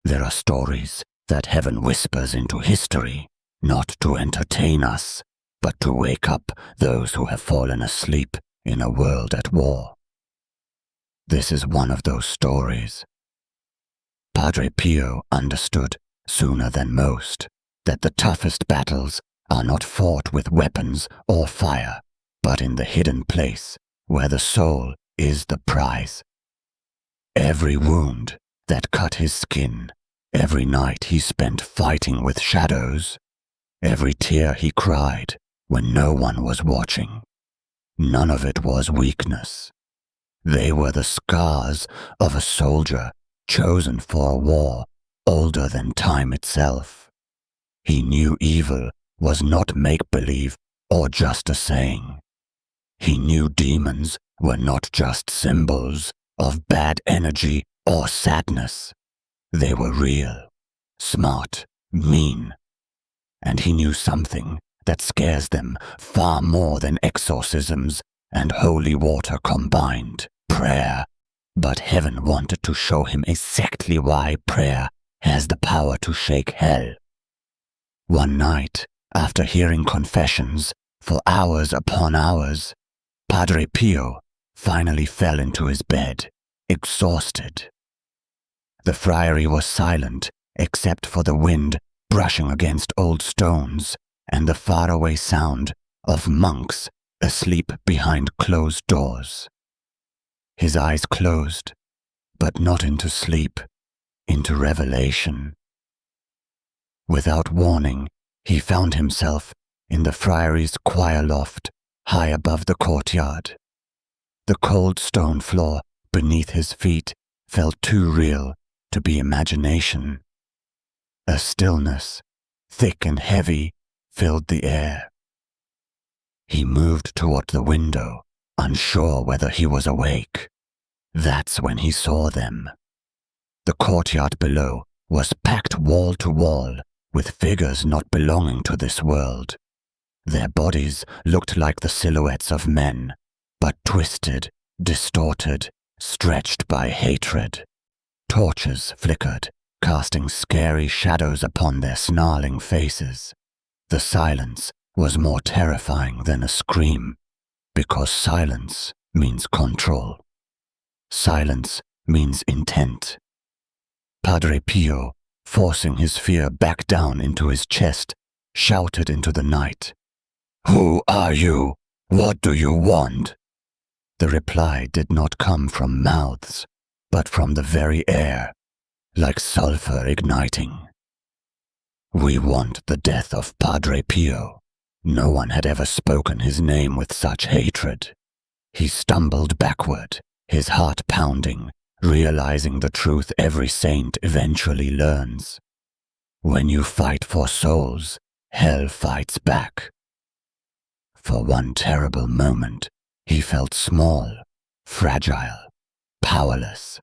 There are stories that heaven whispers into history, not to entertain us, but to wake up those who have fallen asleep in a world at war. This is one of those stories. Padre Pio understood sooner than most that the toughest battles are not fought with weapons or fire, but in the hidden place where the soul is the prize. Every wound that cut his skin, every night he spent fighting with shadows, every tear he cried when no one was watching, none of it was weakness. They were the scars of a soldier chosen for a war older than time itself. He knew evil was not make-believe or just a saying. He knew demons were not just symbols of bad energy or sadness. They were real, smart, mean. And he knew something that scares them far more than exorcisms and holy water combined, prayer. But heaven wanted to show him exactly why prayer has the power to shake hell. One night, after hearing confessions for hours upon hours, Padre Pio finally fell into his bed, exhausted. The friary was silent except for the wind brushing against old stones and the faraway sound of monks asleep behind closed doors. His eyes closed, but not into sleep, into revelation. Without warning, he found himself in the friary's choir loft, high above the courtyard. The cold stone floor beneath his feet felt too real to be imagination. A stillness, thick and heavy, filled the air. He moved toward the window, unsure whether he was awake. That's when he saw them. The courtyard below was packed wall to wall with figures not belonging to this world. Their bodies looked like the silhouettes of men, but twisted, distorted, stretched by hatred. Torches flickered, casting scary shadows upon their snarling faces. The silence was more terrifying than a scream, because silence means control. Silence means intent. Padre Pio, forcing his fear back down into his chest, shouted into the night, "Who are you? What do you want?" The reply did not come from mouths, but from the very air, like sulfur igniting. "We want the death of Padre Pio." No one had ever spoken his name with such hatred. He stumbled backward, his heart pounding, realizing the truth every saint eventually learns. When you fight for souls, hell fights back. For one terrible moment, he felt small, fragile, powerless.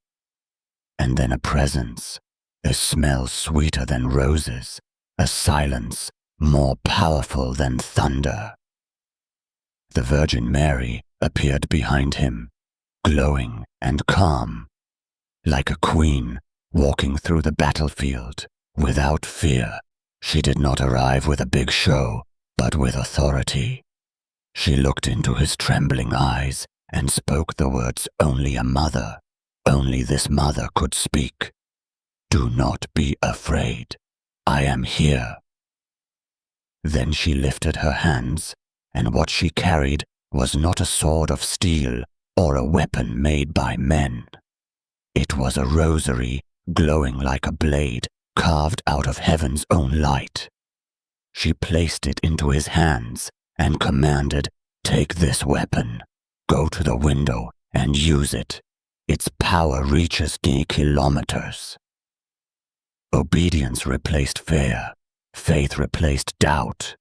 And then a presence, a smell sweeter than roses, a silence more powerful than thunder. The Virgin Mary appeared behind him, glowing and calm, like a queen walking through the battlefield without fear. She did not arrive with a big show, but with authority. She looked into his trembling eyes and spoke the words only a mother, only this mother could speak. "Do not be afraid. I am here." Then she lifted her hands, and what she carried was not a sword of steel or a weapon made by men. It was a rosary glowing like a blade carved out of heaven's own light. She placed it into his hands and commanded, "Take this weapon, go to the window and use it. Its power reaches kilometers." Obedience replaced fear, faith replaced doubt.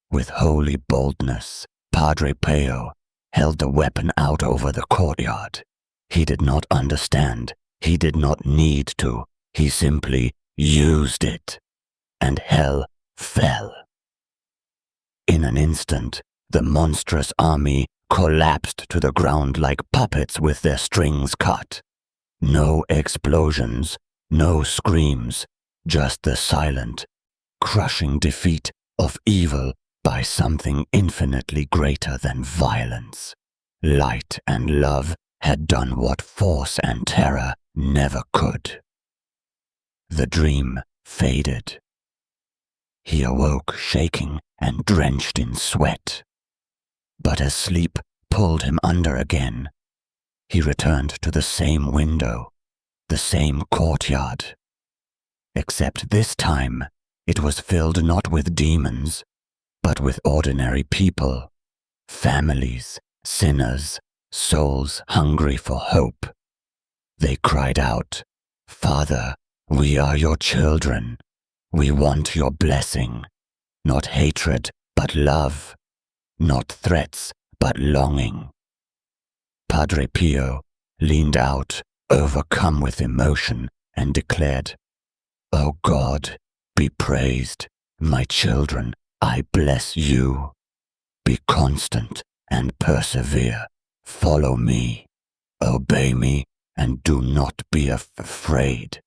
With holy boldness, Padre Pio held the weapon out over the courtyard. He did not understand, he did not need to, he simply used it, and hell fell. In an instant, the monstrous army collapsed to the ground like puppets with their strings cut. No explosions, No screams, just the silent, crushing defeat of evil by something infinitely greater than violence. Light and love had done what force and terror never could. The dream faded. He awoke shaking and drenched in sweat. But as sleep pulled him under again, he returned to the same window, the same courtyard. Except this time, it was filled not with demons, but with ordinary people, families, sinners, souls hungry for hope. They cried out, "Father, we are your children. We want your blessing, not hatred, but love, not threats, but longing." Padre Pio leaned out, overcome with emotion, and declared, "O God, be praised, my children, I bless you. Be constant and persevere. Follow me, obey me, and do not be afraid.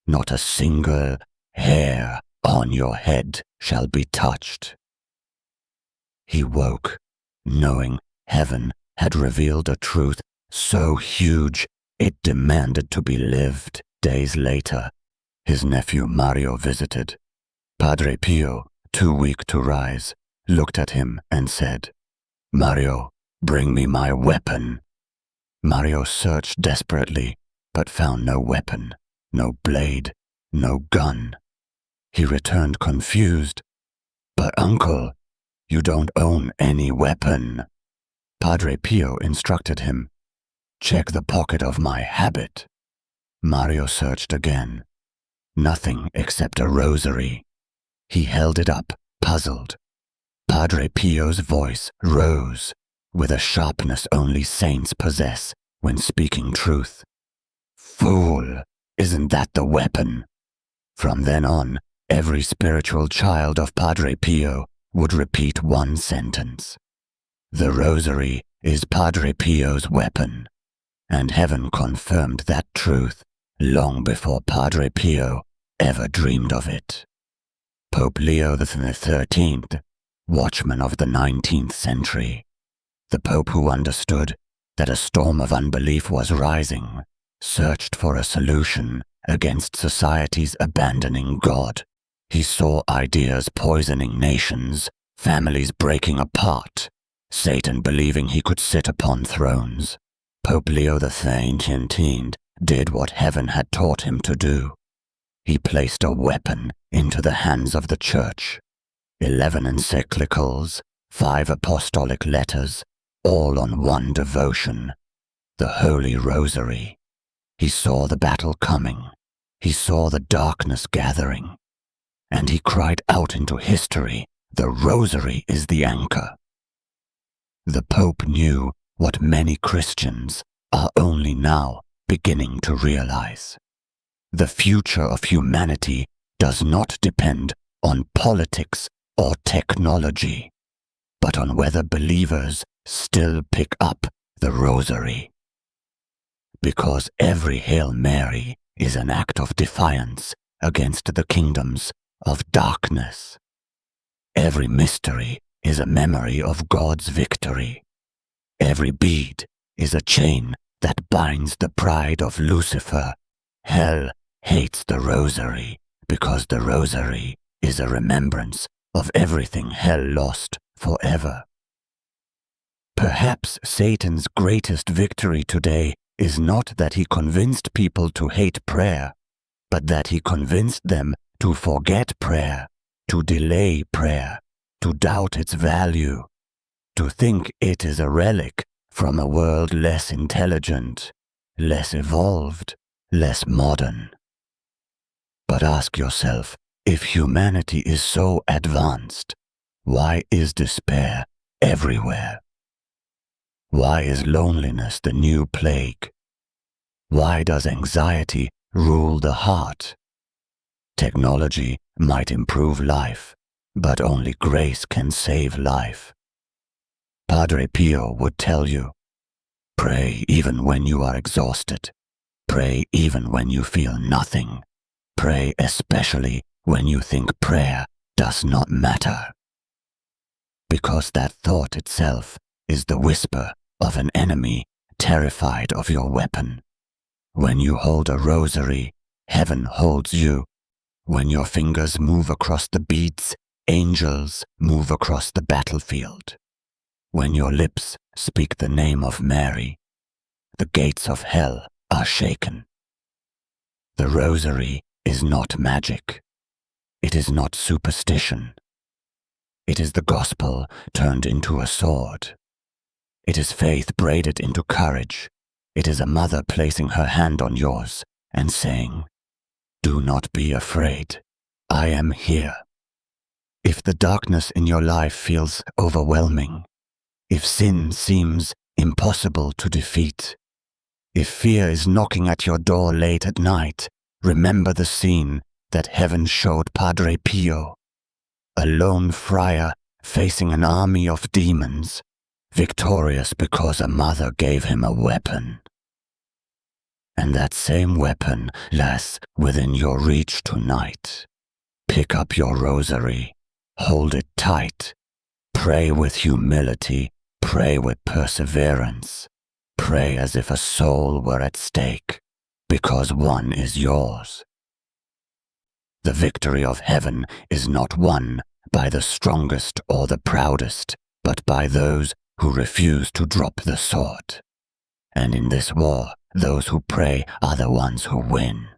Not a single hair on your head shall be touched." He woke, knowing heaven had revealed a truth so huge it demanded to be lived. Days later, his nephew Mario visited. Padre Pio, too weak to rise, looked at him and said, "Mario, bring me my weapon." Mario searched desperately, but found no weapon, no blade, no gun. He returned confused. "But uncle, you don't own any weapon." Padre Pio instructed him, "Check the pocket of my habit." Mario searched again. Nothing except a rosary. He held it up, puzzled. Padre Pio's voice rose, with a sharpness only saints possess when speaking truth. "Fool, isn't that the weapon?" From then on, every spiritual child of Padre Pio would repeat one sentence. The rosary is Padre Pio's weapon, and heaven confirmed that truth long before Padre Pio ever dreamed of it. Pope Leo XIII, watchman of the 19th century, the Pope who understood that a storm of unbelief was rising, searched for a solution against society's abandoning God. He saw ideas poisoning nations, families breaking apart, Satan believing he could sit upon thrones. Pope Leo XIII did what heaven had taught him to do. He placed a weapon into the hands of the Church. 11 encyclicals, 5 apostolic letters, all on one devotion, the Holy Rosary. He saw the battle coming. He saw the darkness gathering. And he cried out into history, "The Rosary is the anchor." The Pope knew what many Christians are only now beginning to realize. The future of humanity does not depend on politics or technology, but on whether believers still pick up the Rosary. Because every Hail Mary is an act of defiance against the kingdoms of darkness. Every mystery is a memory of God's victory. Every bead is a chain that binds the pride of Lucifer. Hell hates the Rosary because the Rosary is a remembrance of everything hell lost forever. Perhaps Satan's greatest victory today is not that he convinced people to hate prayer, but that he convinced them to forget prayer, to delay prayer, to doubt its value, to think it is a relic from a world less intelligent, less evolved, less modern. But ask yourself, if humanity is so advanced, why is despair everywhere? Why is loneliness the new plague? Why does anxiety rule the heart? Technology might improve life, but only grace can save life. Padre Pio would tell you, pray even when you are exhausted. Pray even when you feel nothing. pray especially when you think prayer does not matter. Because that thought itself is the whisper of an enemy terrified of your weapon. When you hold a rosary, heaven holds you. When your fingers move across the beads, angels move across the battlefield. When your lips speak the name of Mary, the gates of hell are shaken. The rosary is not magic. It is not superstition. It is the gospel turned into a sword. It is faith braided into courage. It is a mother placing her hand on yours and saying, "Do not be afraid. I am here." If the darkness in your life feels overwhelming, if sin seems impossible to defeat, if fear is knocking at your door late at night, remember the scene that heaven showed Padre Pio, a lone friar facing an army of demons, victorious because a mother gave him a weapon. And that same weapon lies within your reach tonight. Pick up your rosary, hold it tight, pray with humility, pray with perseverance, pray as if a soul were at stake, because one is yours. The victory of heaven is not won by the strongest or the proudest, but by those who refuse to drop the sword. And in this war, those who pray are the ones who win.